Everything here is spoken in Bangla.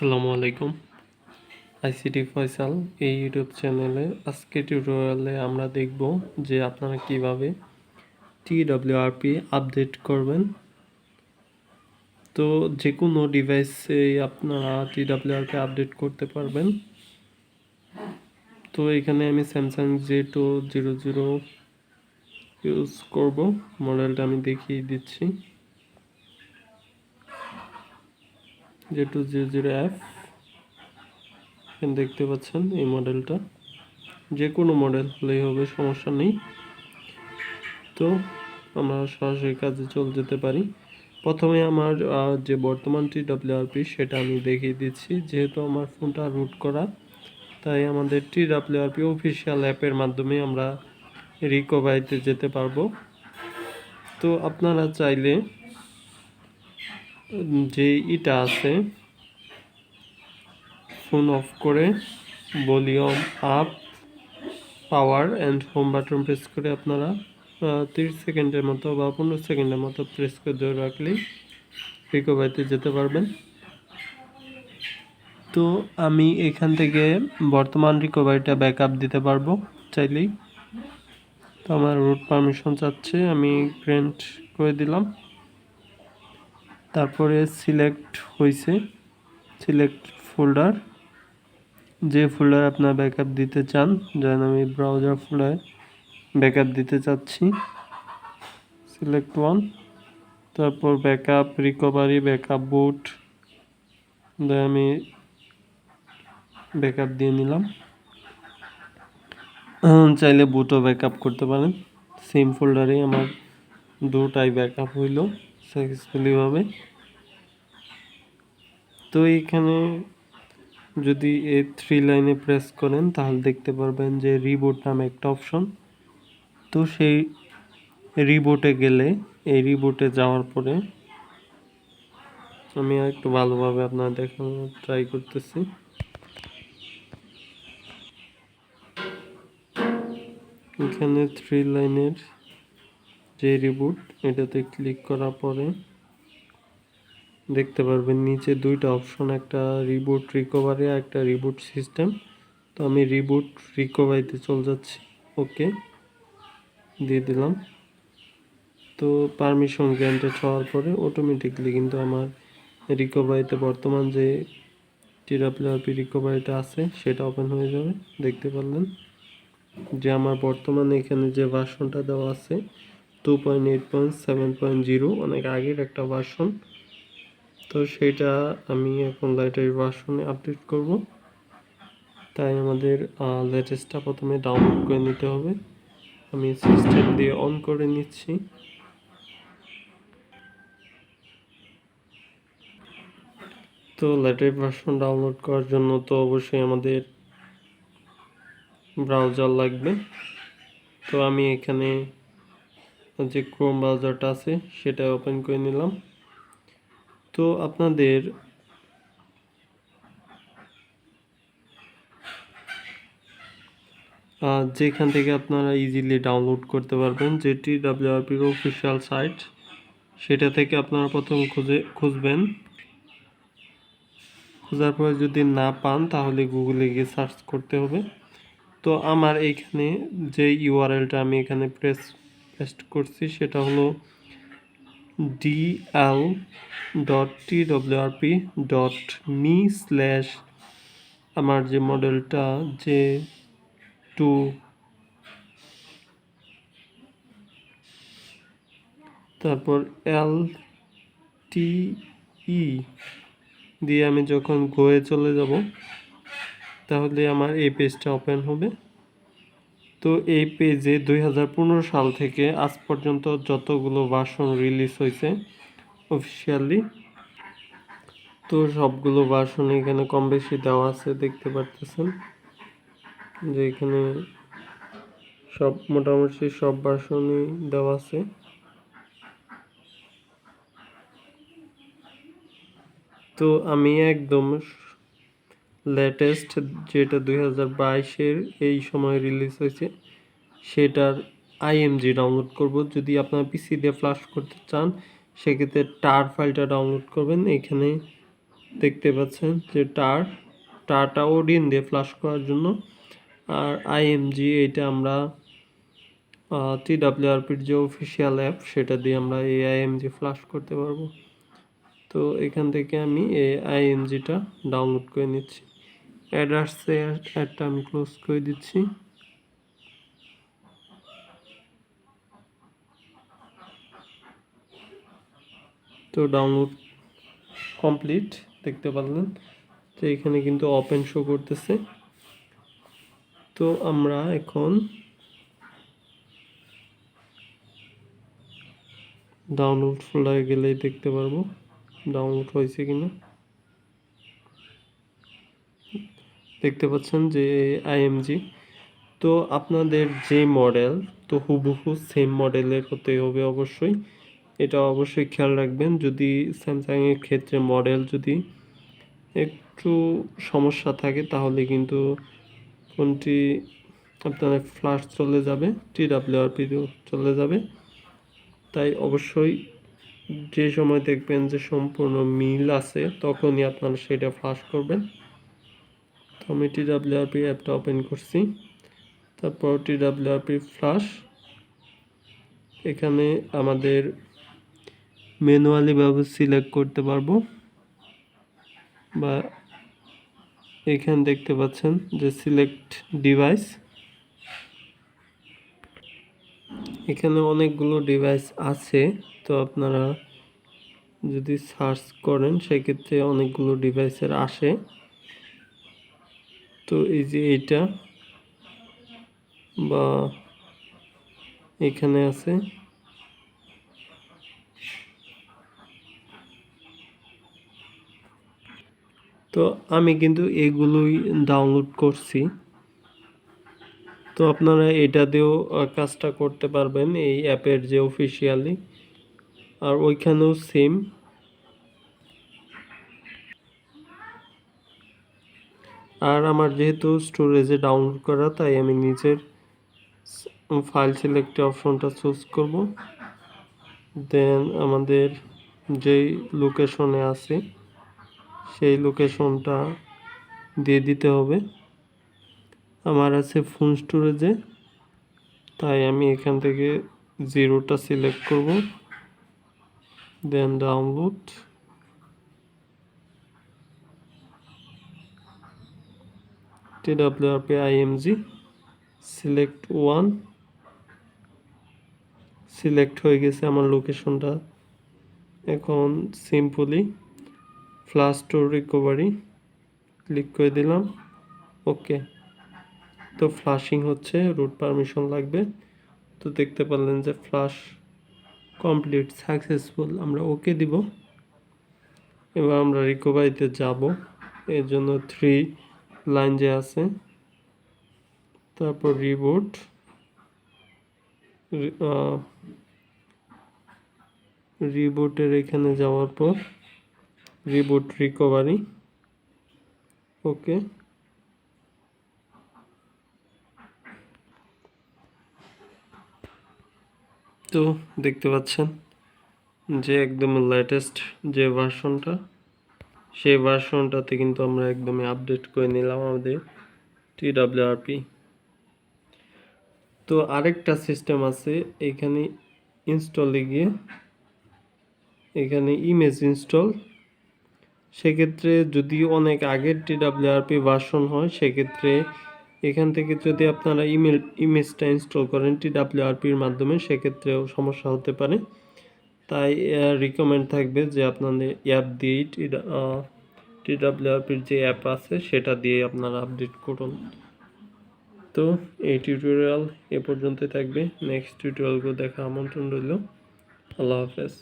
আসসালামু আলাইকুম। আইসিটি ফয়সাল এই ইউটিউব চ্যানেলে আজকে টিউটোরিয়ালে আমরা দেখব যে আপনারা কিভাবে TWRP আপডেট করবেন। তো যে কোনো ডিভাইসে আপনারা TWRP আপডেট করতে পারবেন। তো এখানে আমি স্যামসাং J200 ইউজ করব। মডেলটা আমি দেখিয়ে দিচ্ছি, J200F। দেখতে পাচ্ছেন এই মডেলটা, যে কোনো মডেল হলেই হবে, সমস্যা নেই। তো আমরা সরাসরি কাজে চলে যেতে পারি। প্রথমে আমার যে বর্তমান TWRP সেটা আমি দেখিয়ে দিচ্ছি। যেহেতু আমার ফোনটা রুট করা, তাই আমাদের TWRP অফিসিয়াল অ্যাপের মাধ্যমে আমরা রিকভারিতে যেতে পারবো। তো আপনারা চাইলে যে এটা আছে, ফোন অফ করে volume up, power and home button press করে আপনারা 30 সেকেন্ডের মতো বা 15 সেকেন্ডের মতো প্রেস করে ধরে রাখলেই রিকভারিতে যেতে পারবেন। তো আমি এখান থেকে বর্তমান রিকভারিটা ব্যাকআপ দিতে পারবো চাইলেই। তো আমার রুট পারমিশন চাচ্ছে, আমি গ্র্যান্ট করে দিলাম। তারপরে সিলেক্ট হয়েছে, সিলেক্ট ফোল্ডার, যে ফোল্ডার আপনার ব্যাকআপ দিতে চান। যেন আমি ব্রাউজার ফোল্ডারে ব্যাকআপ দিতে চাচ্ছি, সিলেক্ট ওয়ান। তারপর ব্যাকআপ, রিকভারি, ব্যাকআপ বুট, আমি ব্যাকআপ দিয়ে নিলাম। চাইলে বুটও ব্যাকআপ করতে পারেন। সেম ফোল্ডারে আমার দুটাই ব্যাকআপ হইল সাকসেসফুলিভাবে। তো এইখানে যদি এই 3 লাইনে প্রেস করেন তাহলে দেখতে পারবেন যে রিবুট নামে একটা অপশন। তো সেই রিবুটে গেলে, এই রিবুটে যাওয়ার পরে আমি একটু ভালোভাবে আপনার দেখানোর ট্রাই করতেছি। এখানে 3 লাইনের যে রিবুট, এটাতে ক্লিক করার পরে দেখতে পারবেন নিচে দুইটা অপশন, একটা রিবুট রিকভারি আর একটা রিবুট সিস্টেম। তো আমি রিবুট রিকভারিতে চলে যাচ্ছি, ওকে দিয়ে দিলাম। তো পারমিশন গ্র্যান্টেড হওয়ার পরে অটোমেটিকলি কিন্তু আমার রিকভারিতে বর্তমান যে TWRP রিকভারিটা আছে সেটা ওপেন হয়ে যাবে। দেখতে পারলেন যে আমার বর্তমানে এখানে যে ভার্সনটা দেওয়া আছে 2.8.7.0, অনেক আগের একটা ভার্সন। তো সেটা আমি এখন লেটেস্ট ভার্সনে আপডেট করব। তাই আমাদের লেটেস্টটা প্রথমে ডাউনলোড করে নিতে হবে। আমি সিস্টেম দিয়ে অন করে নিচ্ছি। তো লেটেস্ট ভার্সন ডাউনলোড করার জন্য তো অবশ্যই আমাদের ব্রাউজার লাগবে। তো আমি এখানে যে ক্রোম ব্রাউজারটা আছে সেটা ওপেন করে নিলাম। তো আপনাদের যেখান থেকে আপনারা ইজিলি ডাউনলোড করতে পারবেন যে TWRPর অফিসিয়াল সাইট, সেটা থেকে আপনারা প্রথম খুঁজবেন। খোঁজার পরে যদি না পান তাহলে গুগলে গিয়ে সার্চ করতে হবে। তো আমার এইখানে যে ইউআরএলটা আমি এখানে পেস্ট করছি সেটা হলো dl.twrp.me/ আমার যে মডেলটা J2, তারপর LTE দিয়ে আমি যখন গোয়ে চলে যাব তাহলে আমার এই পেজটা ওপেন হবে। তো এই পেজে 2015 সাল থেকে আজ পর্যন্ত যতগুলো ভার্সন রিলিজ হয়েছে অফিসিয়ালি, তো সবগুলো ভার্সন এখানে কম বেশি দেওয়া আছে। দেখতে পারতেছেন যে এখানে সব মোটামুটি সব ভার্সনই দেওয়া আছে। তো আমি একদম লেটেস্ট যেটা 2022-এর এই সময় রিলিজ হয়েছে সেটার IMG ডাউনলোড করব। যদি আপনার পিসি দিয়ে ফ্লাশ করতে চান সেক্ষেত্রে টার ফাইলটা ডাউনলোড করবেন। এখানে দেখতে পাচ্ছেন যে টারটা ওডিন দিয়ে ফ্লাশ করার জন্য, আর আইএমজি এটা আমরা TWRPর যে অফিসিয়াল অ্যাপ সেটা দিয়ে আমরা এই আইএমজি ফ্লাশ করতে পারবো। তো এখান থেকে আমি এই আইএমজিটা ডাউনলোড করে নিচ্ছি। অ্যাড আসছে, অ্যাডটা আমি ক্লোজ করে দিচ্ছি। তো ডাউনলোড কমপ্লিট, দেখতে পারলেন তো এখানে কিন্তু ওপেন শো করতেছে। তো আমরা এখন ডাউনলোড ফোল্ডারে গেলেই দেখতে পারবো ডাউনলোড হয়েছে কিনা। দেখতে পাচ্ছেন যে আইএমজি। তো আপনাদের যে মডেল, তো হুবহু সেম মডেলের হতে হবে অবশ্যই, এটা অবশ্যই খেয়াল রাখবেন। যদি স্যামসাংয়ের ক্ষেত্রে মডেল যদি একটু সমস্যা থাকে তাহলে কিন্তু ফোনটি আপনার ফ্লাশ চলে যাবে, TWRPতেও চলে যাবে। তাই অবশ্যই যে সময় দেখবেন যে সম্পূর্ণ মিল আছে তখনই আপনারা সেটা ফ্লাশ করবেন। তো আমি TWRP অ্যাপটা ওপেন করছি, তারপর TWRP ফ্লাশ। এখানে আমাদের ম্যানুয়ালি ভাবে সিলেক্ট করতে পারবো, বা এখানে দেখতে পাচ্ছেন যে সিলেক্ট ডিভাইস, এখানে অনেকগুলো ডিভাইস আছে। তো আপনারা যদি সার্চ করেন সেক্ষেত্রে অনেকগুলো ডিভাইসের আসে। তো এই যে এইটা বা এখানে আছে, তো আমি কিন্তু এগুলোই ডাউনলোড করছি। তো আপনারা এটা দিয়েও কাজটা করতে পারবেন এই অ্যাপের যে অফিসিয়ালি, আর ওইখানেও সেম। আর আমার যেহেতু স্টোরেজে ডাউনলোড করা, তাই আমি নিচের ফাইল সিলেক্ট অপশনটা চুজ করব। দেন আমাদের যেই লোকেশনে আছে সেই লোকেশনটা দিয়ে দিতে হবে। আমার আছে ফোন স্টোরেজে, তাই আমি এখান থেকে 0টা সিলেক্ট করব। Then download, TWRP IMG, select 1, select হয়ে গেছে আমার লোকেশনটা। এখন simply flash to recovery click করে দিলাম, ওকে। তো ফ্লাশিং হচ্ছে, রুট পারমিশন লাগবে। তো দেখতে পারলেন যে ফ্লাশ কমপ্লিট সাকসেসফুল, আমরা ওকে দিব। এবার আমরা রিকভারিতে যাব, এর জন্য 3 লাইন যে আছে, তারপর রিবুট, রিবুটের এখানে যাওয়ার পর রিবুট রিকভারি, ওকে। তো দেখতে পাচ্ছেন যে একদম লেটেস্ট যে ভার্সনটা, সেই ভার্সনটাতে কিন্তু আমরা একদমই আপডেট করে নিলাম আমাদের TWRP। তো আরেকটা সিস্টেম আছে, এখানে ইনস্টলে গিয়ে এখানে ইমেজ ইনস্টল, সেক্ষেত্রে যদি অনেক আগের TWRP ভার্সন হয় সেক্ষেত্রে এখান থেকে যদি আপনারা ইমেজটা ইনস্টল করেন TWRPর মাধ্যমে সেক্ষেত্রেও সমস্যা হতে পারে। তাই রিকমেন্ড থাকবে যে আপনাদের অ্যাপ দিয়েই TWRPর যে অ্যাপ আছে সেটা দিয়ে আপনারা আপডেট করুন। তো এই টিউটোরিয়াল এ পর্যন্তই থাকবে, নেক্সট টিউটোরিয়ালগুলো দেখা আমন্ত্রণ রইল। আল্লাহ হাফেজ।